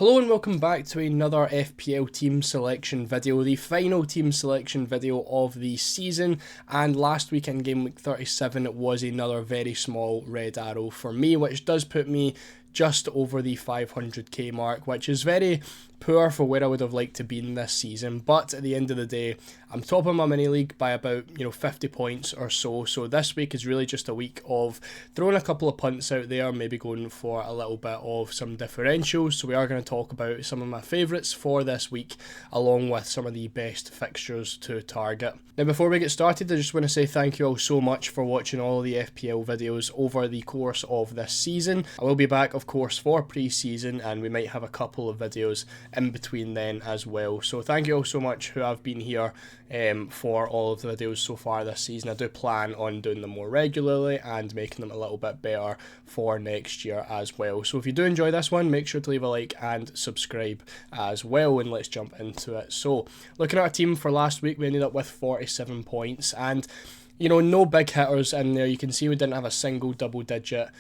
Hello and welcome back to another FPL team selection video, the final team selection video of the season. And last week in game week 37 it was another very small red arrow for me, which does put me just over the 500k mark, which is very poor for where I would have liked to be in this season. But at the end of the day, I'm top of my mini league by about 50 points or so. So this week is really just a week of throwing a couple of punts out there, maybe going for a little bit of some differentials. So we are going to talk about some of my favourites for this week, along with some of the best fixtures to target. Now before we get started, I just want to say thank you all so much for watching all the FPL videos over the course of this season. I will be back of course for pre-season, and we might have a couple of videos in between then as well. So thank you all so much who have been here for all of the videos so far this season. I do plan on doing them more regularly and making them a little bit better for next year as well. So if you do enjoy this one, make sure to leave a like and subscribe as well, and let's jump into it. So looking at our team for last week, we ended up with 47 points, and no big hitters in there. You can see we didn't have a single double-digit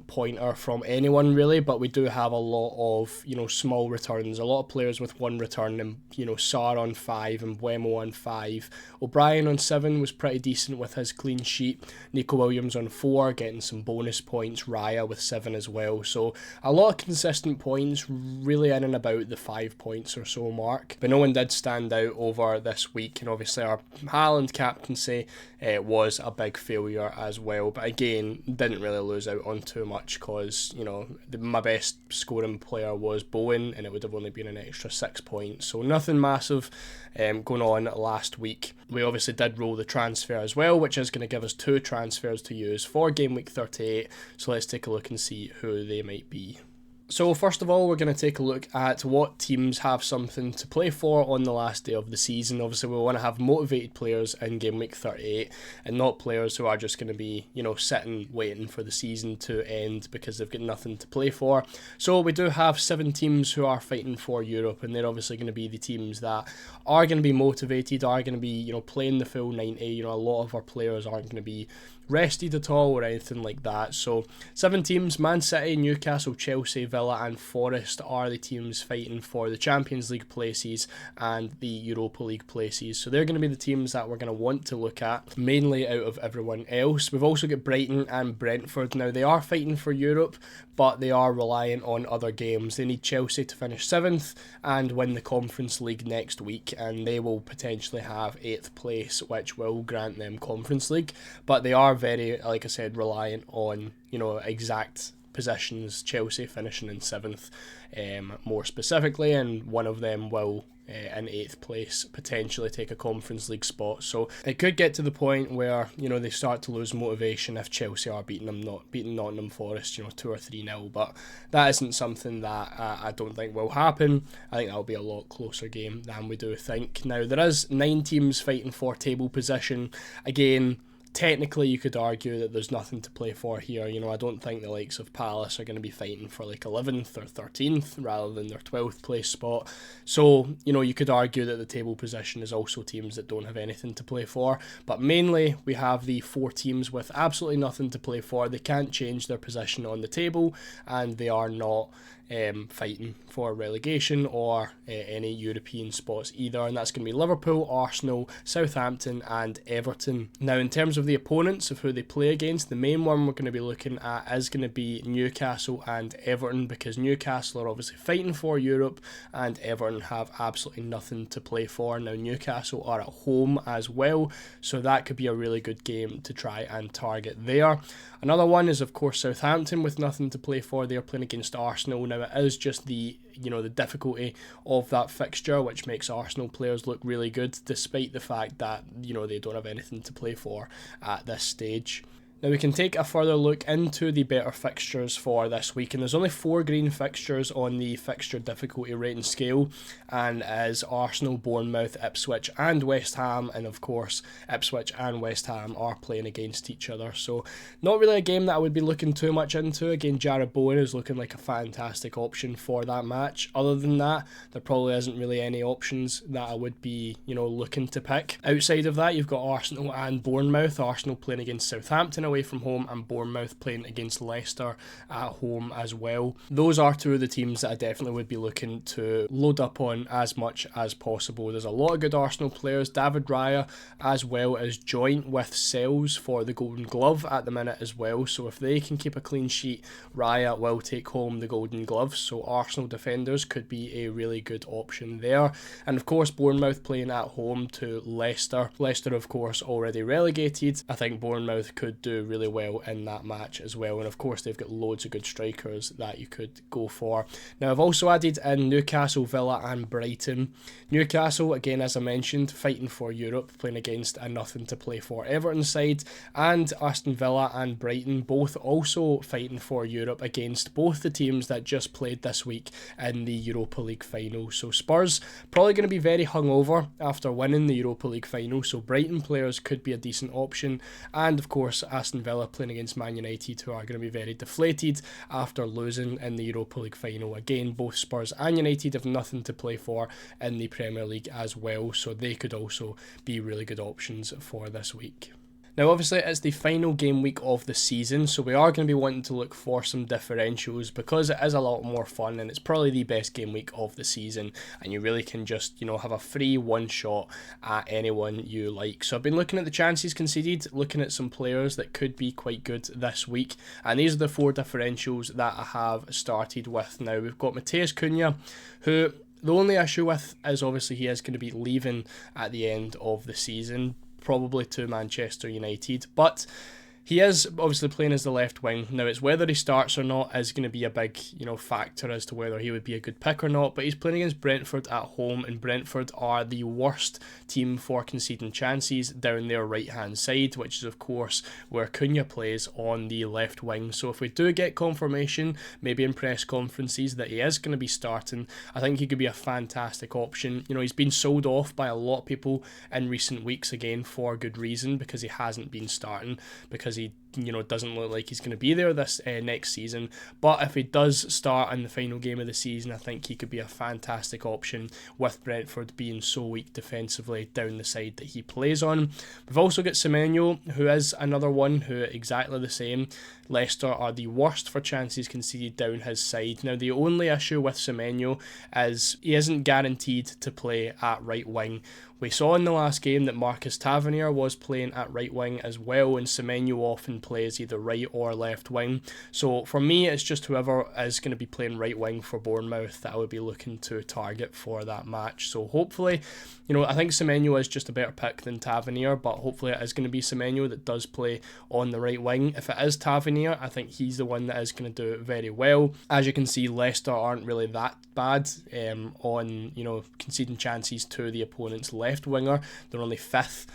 pointer from anyone really, but we do have a lot of small returns. A lot of players with one return, and Sar on 5 and Buemo on 5. O'Brien on 7 was pretty decent with his clean sheet. Nico Williams on 4, getting some bonus points. Raya with 7 as well. So a lot of consistent points, really in and about the 5 points or so mark. But no one did stand out over this week, and obviously our Haaland captaincy was a big failure as well. But again, didn't really lose out on too much because my best scoring player was Bowen, and it would have only been an extra 6 points. So nothing massive going on last week. We obviously did roll the transfer as well, which is going to give us 2 transfers to use for game week 38. So let's take a look and see who they might be. So first of all, we're going to take a look at what teams have something to play for on the last day of the season. Obviously, we want to have motivated players in game week 38 and not players who are just going to be, sitting waiting for the season to end because they've got nothing to play for. So we do have 7 teams who are fighting for Europe, and they're obviously going to be the teams that are going to be motivated, are going to be, playing the full 90. A lot of our players aren't going to be rested at all or anything like that. So 7 teams: Man City, Newcastle, Chelsea, Villa and Forest are the teams fighting for the Champions League places and the Europa League places. So they're going to be the teams that we're going to want to look at, mainly out of everyone else. We've also got Brighton and Brentford. Now they are fighting for Europe, but they are reliant on other games. They need Chelsea to finish 7th and win the Conference League next week, and they will potentially have 8th place, which will grant them Conference League. But they are very, like I said, reliant on exact positions. Chelsea finishing in 7th more specifically, and one of them will in 8th place potentially take a Conference League spot. So it could get to the point where they start to lose motivation if Chelsea are beating Nottingham Forest 2 or 3-0, but that isn't something that I don't think will happen. I think that'll be a lot closer game than we do think. Now there is 9 teams fighting for table position. Again, technically you could argue that there's nothing to play for here. I don't think the likes of Palace are going to be fighting for like 11th or 13th rather than their 12th place spot. So you could argue that the table position is also teams that don't have anything to play for, but mainly we have the 4 teams with absolutely nothing to play for. They can't change their position on the table, and they are not fighting for relegation or any European spots either, and that's going to be Liverpool, Arsenal, Southampton and Everton. Now in terms of the opponents of who they play against, the main one we're going to be looking at is going to be Newcastle and Everton, because Newcastle are obviously fighting for Europe and Everton have absolutely nothing to play for. Now Newcastle are at home as well, so that could be a really good game to try and target there. Another one is of course Southampton with nothing to play for. They're playing against Arsenal. Now it is just the the difficulty of that fixture which makes Arsenal players look really good, despite the fact that they don't have anything to play for at this stage. Now we can take a further look into the better fixtures for this week, and there's only 4 green fixtures on the fixture difficulty rating scale, and as Arsenal, Bournemouth, Ipswich and West Ham, and of course Ipswich and West Ham are playing against each other. So not really a game that I would be looking too much into. Again, Jared Bowen is looking like a fantastic option for that match. Other than that, there probably isn't really any options that I would be looking to pick. Outside of that, you've got Arsenal and Bournemouth. Arsenal playing against Southampton away from home, and Bournemouth playing against Leicester at home as well. Those are two of the teams that I definitely would be looking to load up on as much as possible. There's a lot of good Arsenal players. David Raya as well as joint with Sells for the Golden Glove at the minute as well, so if they can keep a clean sheet, Raya will take home the Golden Glove, so Arsenal defenders could be a really good option there. And of course Bournemouth playing at home to Leicester. Leicester of course already relegated. I think Bournemouth could do really well in that match as well, and of course they've got loads of good strikers that you could go for. Now I've also added in Newcastle, Villa and Brighton. Newcastle, again as I mentioned, fighting for Europe, playing against a nothing to play for Everton side, and Aston Villa and Brighton both also fighting for Europe against both the teams that just played this week in the Europa League final. So Spurs probably going to be very hungover after winning the Europa League final, so Brighton players could be a decent option, and of course Aston Villa playing against Man United, who are going to be very deflated after losing in the Europa League final. Again, both Spurs and United have nothing to play for in the Premier League as well, so they could also be really good options for this week. Now obviously it's the final game week of the season, so we are going to be wanting to look for some differentials because it is a lot more fun and it's probably the best game week of the season, and you really can just, you know, have a free one shot at anyone you like. So I've been looking at the chances conceded, looking at some players that could be quite good this week, and these are the 4 differentials that I have started with. Now we've got Matheus Cunha, who the only issue with is obviously he is going to be leaving at the end of the season, probably to Manchester United, but he is obviously playing as the left wing. Now it's whether he starts or not is going to be a big, you know, factor as to whether he would be a good pick or not, but he's playing against Brentford at home, and Brentford are the worst team for conceding chances down their right hand side, which is of course where Cunha plays on the left wing. So if we do get confirmation, maybe in press conferences, that he is going to be starting, I think he could be a fantastic option. You know, he's been sold off by a lot of people in recent weeks, again for good reason, because he hasn't been starting, because he, you know, doesn't look like he's going to be there this next season. But if he does start in the final game of the season, I think he could be a fantastic option with Brentford being so weak defensively down the side that he plays on. We've also got Semenyo, who is another one who exactly the same. Leicester are the worst for chances conceded down his side. Now the only issue with Semenyo is he isn't guaranteed to play at right wing. We saw in the last game that Marcus Tavernier was playing at right wing as well, and Semenyo often plays either right or left wing. So for me, it's just whoever is going to be playing right wing for Bournemouth that I would be looking to target for that match. So hopefully, you know, I think Semenyo is just a better pick than Tavernier, but hopefully it is going to be Semenyo that does play on the right wing. If it is Tavernier, I think he's the one that is going to do it very well. As you can see, Leicester aren't really that bad on, you know, conceding chances to the opponent's left winger. They're only 5th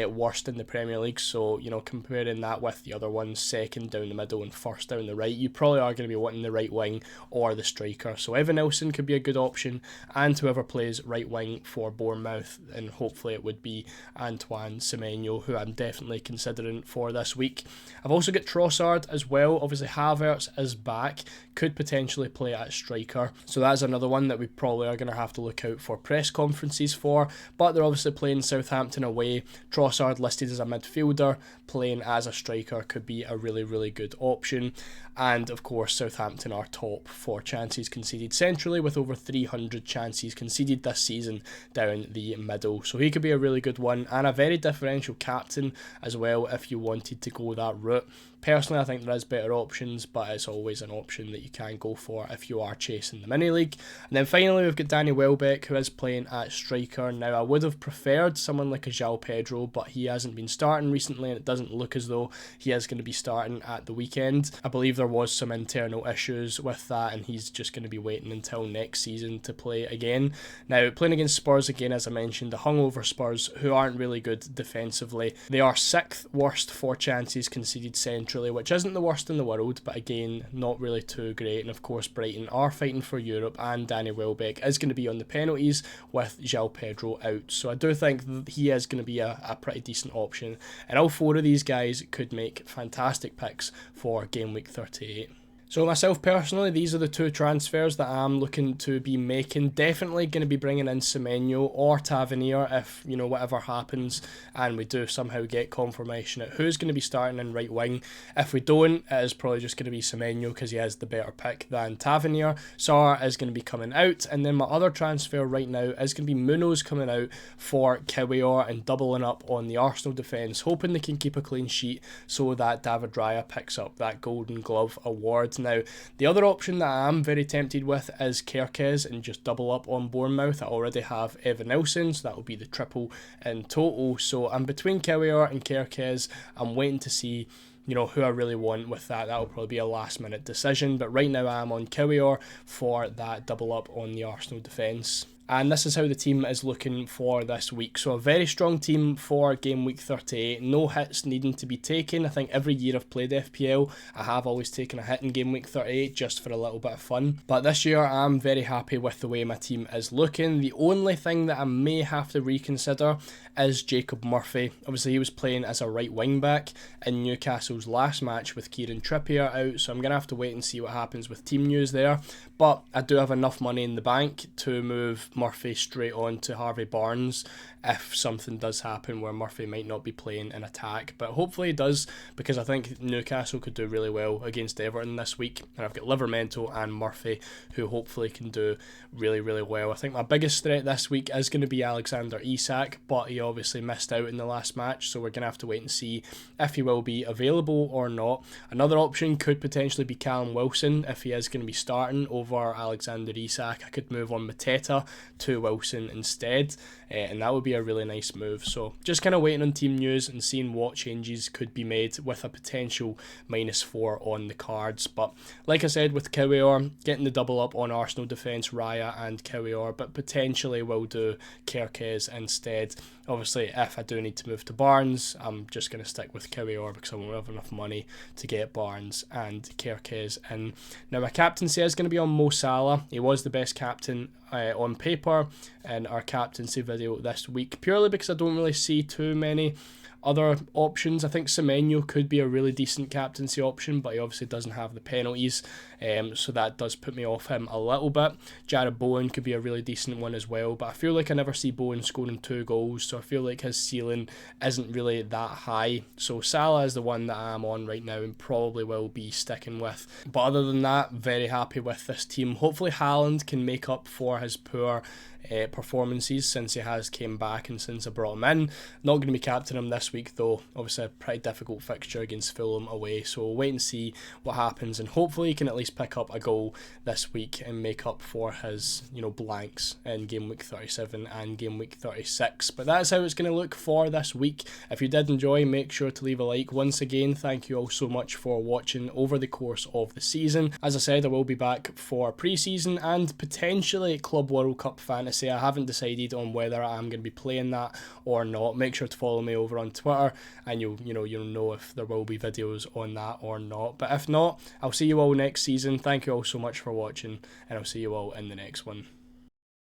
worst in the Premier League, so, you know, comparing that with the other ones, 2nd down the middle and 1st down the right, you probably are going to be wanting the right wing or the striker. So Evan Nelson could be a good option, and whoever plays right wing for Bournemouth, and hopefully it would be Antoine Semenyo, who I'm definitely considering for this week. I've also got Trossard as well. Obviously Havertz is back, could potentially play at striker, so that's another one that we probably are going to have to look out for press conferences for, but they're obviously playing Southampton away. Trossard listed as a midfielder, playing as a striker could be a really, really good option. And of course Southampton are top for chances conceded centrally, with over 300 chances conceded this season down the middle. So he could be a really good one, and a very differential captain as well if you wanted to go that route. Personally, I think there is better options, but it's always an option that you can go for if you are chasing the mini league. And then finally, we've got Danny Welbeck, who is playing at striker. Now, I would have preferred someone like a João Pedro, but he hasn't been starting recently, and it doesn't look as though he is going to be starting at the weekend. I believe there was some internal issues with that, and he's just going to be waiting until next season to play again. Now, playing against Spurs again, as I mentioned, the hungover Spurs, who aren't really good defensively. They are 6th worst for chances conceded centrally, which isn't the worst in the world, but again, not really too great. And of course, Brighton are fighting for Europe, and Danny Welbeck is going to be on the penalties with João Pedro out. So I do think he is going to be a pretty decent option, and all 4 of these guys could make fantastic picks for game week 38. So myself personally, these are the two transfers that I'm looking to be making. Definitely going to be bringing in Semenyo or Tavernier if, whatever happens and we do somehow get confirmation at who's going to be starting in right wing. If we don't, it is probably just going to be Semenyo because he has the better pick than Tavernier. Sarr is going to be coming out, and then my other transfer right now is going to be Munoz coming out for Kiwior and doubling up on the Arsenal defence, hoping they can keep a clean sheet so that David Raya picks up that Golden Glove award. Now, the other option that I am very tempted with is Kerkez and just double up on Bournemouth. I already have Evan Nilsson, so that will be the triple in total. So I'm between Kiwior and Kerkez. I'm waiting to see who I really want with that. That will probably be a last minute decision, but right now I'm on Kiwior for that double up on the Arsenal defence. And this is how the team is looking for this week. So a very strong team for game week 38. No hits needing to be taken. I think every year I've played FPL, I have always taken a hit in game week 38 just for a little bit of fun. But this year I'm very happy with the way my team is looking. The only thing that I may have to reconsider is Jacob Murphy. Obviously he was playing as a right wing back in Newcastle's last match with Kieran Trippier out, so I'm going to have to wait and see what happens with team news there. But I do have enough money in the bank to move Murphy straight on to Harvey Barnes if something does happen where Murphy might not be playing in attack. But hopefully he does, because I think Newcastle could do really well against Everton this week. And I've got Livermento and Murphy who hopefully can do really, really well. I think my biggest threat this week is going to be Alexander Isak, but he obviously missed out in the last match, so we're going to have to wait and see if he will be available or not. Another option could potentially be Callum Wilson if he is going to be starting over Alexander Isak. I could move on Mateta to Wilson instead, and that would be a really nice move. So just kind of waiting on team news and seeing what changes could be made with a potential -4 on the cards. But like I said, with Kiwior, getting the double up on Arsenal defence, Raya and Kiwior, but potentially will do Kerkez instead. Obviously, if I do need to move to Barnes, I'm just going to stick with Kiwior because I won't have enough money to get Barnes and Kerkez in. Now, my captaincy is going to be on Mo Salah. He was the best captain on paper in our captaincy video this week, purely because I don't really see too many other options. I think Semenyo could be a really decent captaincy option, but he obviously doesn't have the penalties, so that does put me off him a little bit. Jared Bowen could be a really decent one as well, but I feel like I never see Bowen scoring 2 goals, so I feel like his ceiling isn't really that high. So Salah is the one that I'm on right now and probably will be sticking with. But other than that, very happy with this team. Hopefully Haaland can make up for his poor performances since he has came back and since I brought him in. Not going to be captaining him this week though. Obviously a pretty difficult fixture against Fulham away, so we'll wait and see what happens, and hopefully he can at least pick up a goal this week and make up for his blanks in game week 37 and game week 36. But that's how it's going to look for this week. If you did enjoy, make sure to leave a like. Once again, thank you all so much for watching over the course of the season. As I said, I will be back for pre-season and potentially Club World Cup Fantasy. I haven't decided on whether I'm going to be playing that or not. Make sure to follow me over on Twitter and you'll know if there will be videos on that or not. But if not, I'll see you all next season. Thank you all so much for watching, and I'll see you all in the next one.